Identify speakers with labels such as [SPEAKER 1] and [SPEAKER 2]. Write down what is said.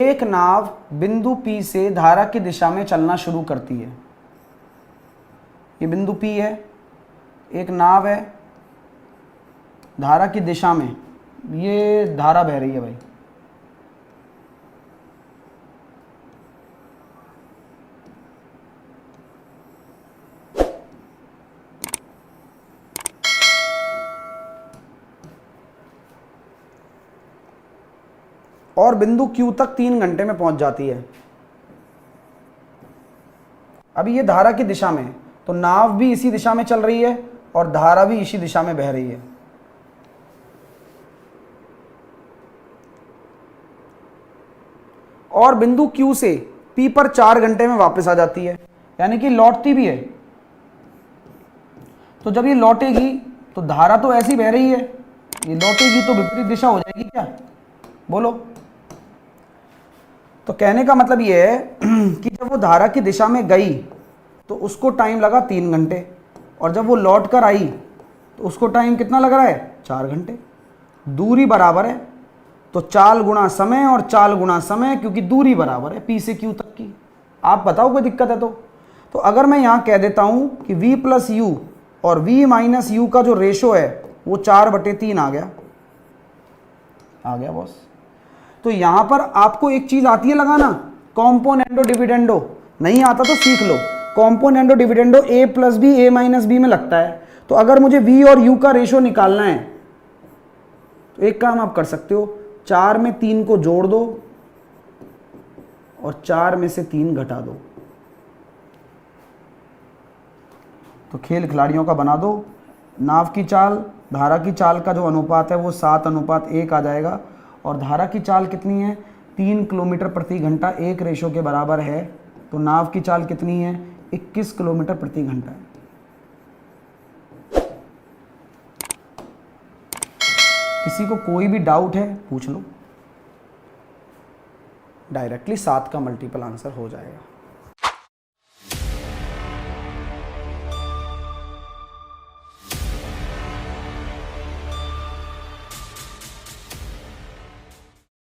[SPEAKER 1] एक नाव बिंदु P से धारा की दिशा में चलना शुरू करती है। ये बिंदु P है, एक नाव है, धारा की दिशा में ये धारा बह रही है भाई। और बिंदु Q तक 3 घंटे में पहुंच जाती है। अभी ये धारा की दिशा में है, तो नाव भी इसी दिशा में चल रही है और धारा भी इसी दिशा में बह रही है। और बिंदु Q से P पर 4 घंटे में वापस आ जाती है, यानी कि लौटती भी है। तो जब ये लौटेगी तो धारा तो ऐसी बह रही है, ये लौटेगी तो विपरीत दिशा हो जाएगी क्या, बोलो। तो कहने का मतलब ये है कि जब वो धारा की दिशा में गई तो उसको टाइम लगा 3 घंटे, और जब वो लौट कर आई तो उसको टाइम कितना लग रहा है, 4 घंटे। दूरी बराबर है, तो चाल गुणा समय और चाल गुणा समय, क्योंकि दूरी बराबर है P से Q तक की। आप बताओ कोई दिक्कत है तो अगर मैं यहाँ कह देता हूँ कि V प्लस यू और V माइनस यू का जो रेशो है वो 4/3 आ गया बॉस। तो यहां पर आपको एक चीज आती है लगाना, कॉम्पोनेंडो डिविडेंडो। नहीं आता तो सीख लो। Componendo dividendo A plus B A minus B में लगता है। तो अगर मुझे V और U का रेशो निकालना है तो एक काम आप कर सकते हो, 4 में 3 को जोड़ दो और 4 में से 3 घटा दो। तो खेल खिलाड़ियों का बना दो। नाव की चाल धारा की चाल का जो अनुपात है वो 7:1 आ जाएगा, और धारा की चाल कितनी है, 3 किलोमीटर प्रति घंटा, 1 रेशो के बराबर है। तो नाव की चाल कितनी है, 21 किलोमीटर प्रति घंटा है। किसी को कोई भी डाउट है पूछ लो, डायरेक्टली 7 का मल्टीपल आंसर हो जाएगा।